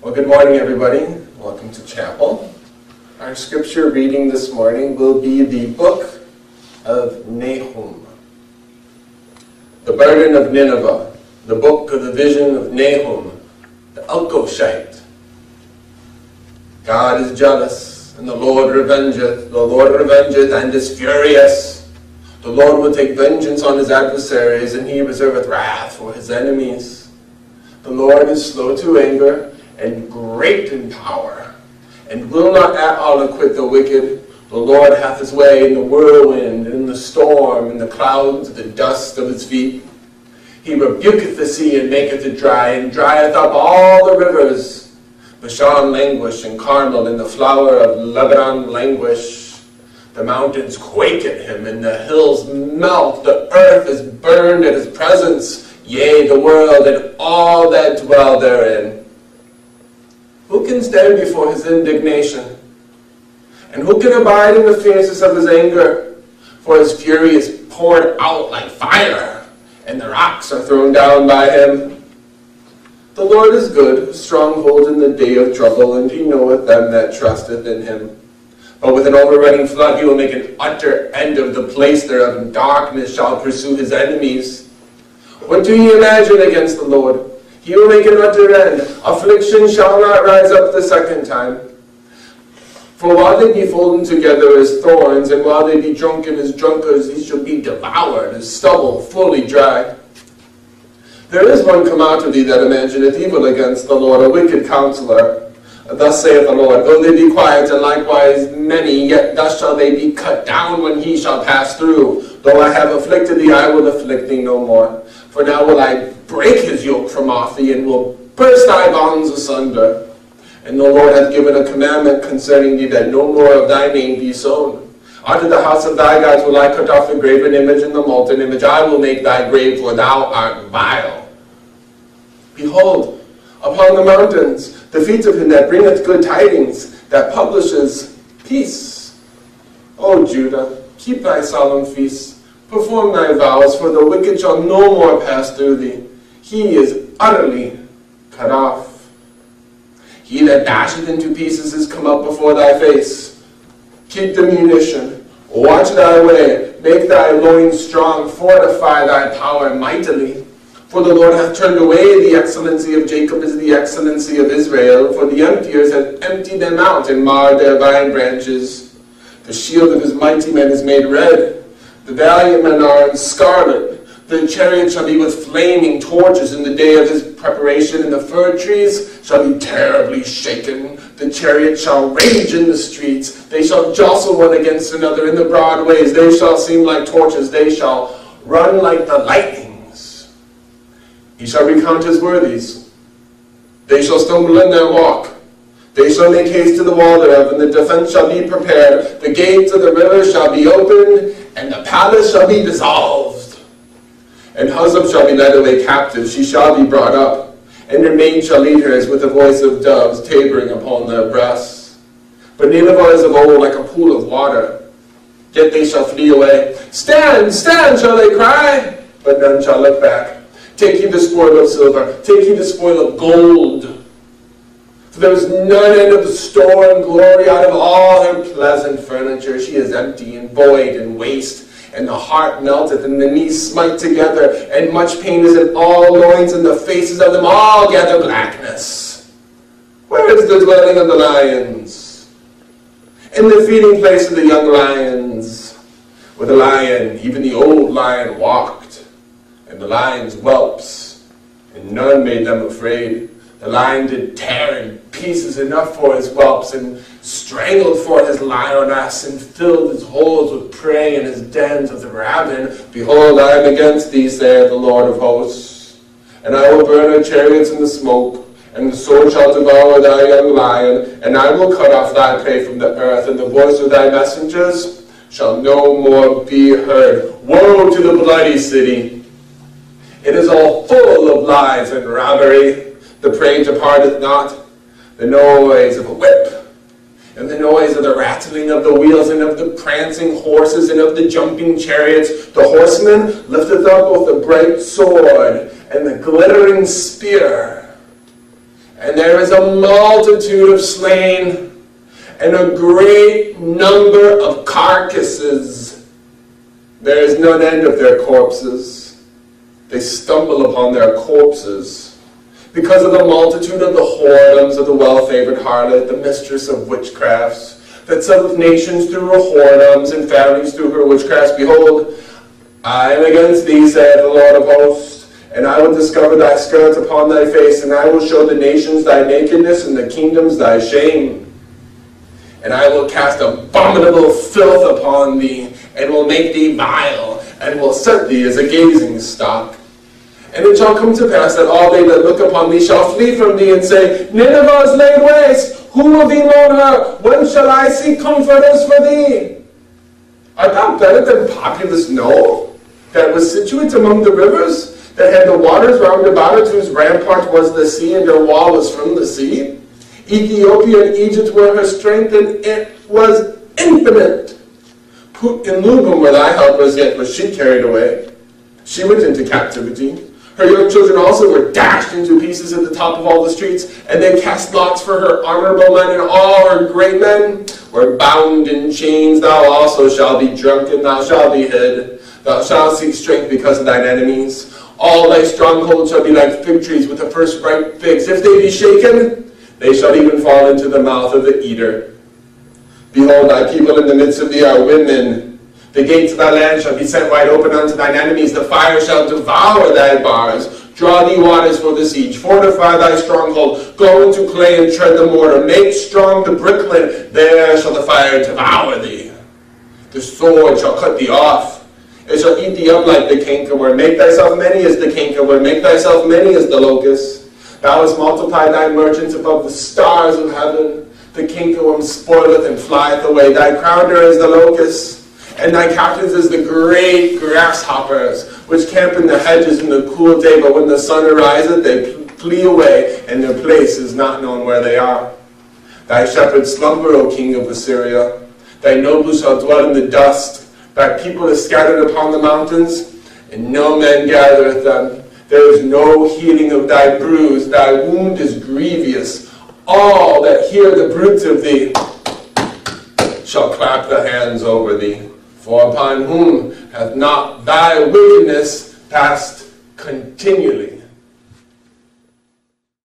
Well, good morning, everybody. Welcome to chapel. Our scripture reading this morning will be the book of Nahum. The burden of Nineveh, the book of the vision of Nahum, the Elkoshite. God is jealous, and the Lord revengeth. The Lord revengeth and is furious. The Lord will take vengeance on his adversaries, and he reserveth wrath for his enemies. The Lord is slow to anger, and great in power, and will not at all acquit the wicked. The Lord hath his way in the whirlwind, and in the storm, in the clouds, the dust of his feet. He rebuketh the sea, and maketh it dry, and drieth up all the rivers. Bashan languish, and Carmel, and the flower of Lebanon languish. The mountains quake at him, and the hills melt. The earth is burned at his presence, yea, the world, and all that dwell therein. Who can stand before his indignation? And who can abide in the fierceness of his anger? For his fury is poured out like fire, and the rocks are thrown down by him. The Lord is good, stronghold in the day of trouble, and he knoweth them that trusteth in him. But with an overrunning flood he will make an utter end of the place thereof, and darkness shall pursue his enemies. What do ye imagine against the Lord? He will make an utter end. Affliction shall not rise up the second time. For while they be folden together as thorns, and while they be drunken as drunkards, he shall be devoured as stubble fully dry. There is one come out of thee that imagineth evil against the Lord, a wicked counselor. Thus saith the Lord, though they be quiet, and likewise many, yet thus shall they be cut down when he shall pass through. Though I have afflicted thee, I will afflict thee no more. For now will I break his yoke from off thee, and will burst thy bonds asunder. And the Lord hath given a commandment concerning thee, that no more of thy name be sown. Out of the house of thy gods will I cut off the graven image and the molten image. I will make thy grave, for thou art vile. Behold, upon the mountains, the feet of him that bringeth good tidings, that publishes peace. O Judah, keep thy solemn feasts. Perform thy vows, for the wicked shall no more pass through thee. He is utterly cut off. He that dasheth into pieces is come up before thy face. Keep the munition. Watch thy way. Make thy loins strong. Fortify thy power mightily. For the Lord hath turned away the excellency of Jacob as the excellency of Israel. For the emptiers have emptied them out and marred their vine branches. The shield of his mighty men is made red. The valiant men are in scarlet. The chariot shall be with flaming torches in the day of his preparation, and the fir trees shall be terribly shaken. The chariot shall rage in the streets. They shall jostle one against another in the broad ways. They shall seem like torches. They shall run like the lightnings. He shall recount his worthies. They shall stumble in their walk. They shall make haste to the wall thereof, and the defense shall be prepared. The gates of the river shall be opened, and the palace shall be dissolved. And Huzzab shall be led away captive. She shall be brought up, and her maid shall lead her as with the voice of doves tabering upon their breasts. But Nineveh is of old like a pool of water. Yet they shall flee away. Stand, stand, shall they cry, but none shall look back. Take ye the spoil of silver, take ye the spoil of gold. For there is none end of the store and glory out of all her pleasant furniture. She is empty and void and waste, and the heart melteth, and the knees smite together, and much pain is in all loins, and the faces of them all gather blackness. Where is the dwelling of the lions? And the feeding place of the young lions? Where the lion, even the old lion, walked, and the lions whelps, and none made them afraid. The lion did tear in pieces enough for his whelps, and strangled for his lioness, and filled his holes with prey, and his dens with ravin. Behold, I am against thee, saith the Lord of hosts. And I will burn her chariots in the smoke, and the sword shall devour thy young lion, and I will cut off thy prey from the earth, and the voice of thy messengers shall no more be heard. Woe to the bloody city! It is all full of lies and robbery. The prey departeth not. The noise of a whip, and the noise of the rattling of the wheels, and of the prancing horses, and of the jumping chariots. The horseman lifteth up both the bright sword and the glittering spear. And there is a multitude of slain, and a great number of carcasses. There is none end of their corpses. They stumble upon their corpses, because of the multitude of the whoredoms of the well-favored harlot, the mistress of witchcrafts, that selleth nations through her whoredoms, and families through her witchcrafts. Behold, I am against thee, saith the Lord of hosts, and I will discover thy skirts upon thy face, and I will show the nations thy nakedness, and the kingdoms thy shame. And I will cast abominable filth upon thee, and will make thee vile, and will set thee as a gazing stock. And it shall come to pass that all they that look upon thee shall flee from thee, and say, Nineveh is laid waste. Who will bemoan her? When shall I seek comforters for thee? Art thou better than populous No, that was situate among the rivers, that had the waters round about it, whose rampart was the sea, and her wall was from the sea? Ethiopia and Egypt were her strength, and it was infinite. In Nahum were thy helpers, yet was she carried away. She went into captivity. Her young children also were dashed into pieces at the top of all the streets, and they cast lots for her honorable men, and all her great men were bound in chains. Thou also shalt be drunken, thou shalt be hid. Thou shalt seek strength because of thine enemies. All thy strongholds shall be like fig trees with the first ripe figs. If they be shaken, they shall even fall into the mouth of the eater. Behold, thy people in the midst of thee are women. The gates of thy land shall be set wide open unto thine enemies. The fire shall devour thy bars. Draw thee waters for the siege. Fortify thy stronghold. Go into clay and tread the mortar. Make strong the brickland. There shall the fire devour thee. The sword shall cut thee off. It shall eat thee up like the cankerworm. Make thyself many as the cankerworm. Make thyself many as the locust. Thou hast multiplied thy merchants above the stars of heaven. The cankerworm spoileth and flieth away. Thy crowner is the locust, and thy captains is the great grasshoppers, which camp in the hedges in the cool day, but when the sun ariseth, they flee away, and their place is not known where they are. Thy shepherds slumber, O king of Assyria. Thy nobles shall dwell in the dust. Thy people is scattered upon the mountains, and no man gathereth them. There is no healing of thy bruise. Thy wound is grievous. All that hear the bruits of thee shall clap the hands over thee. For upon whom hath not thy wickedness passed continually?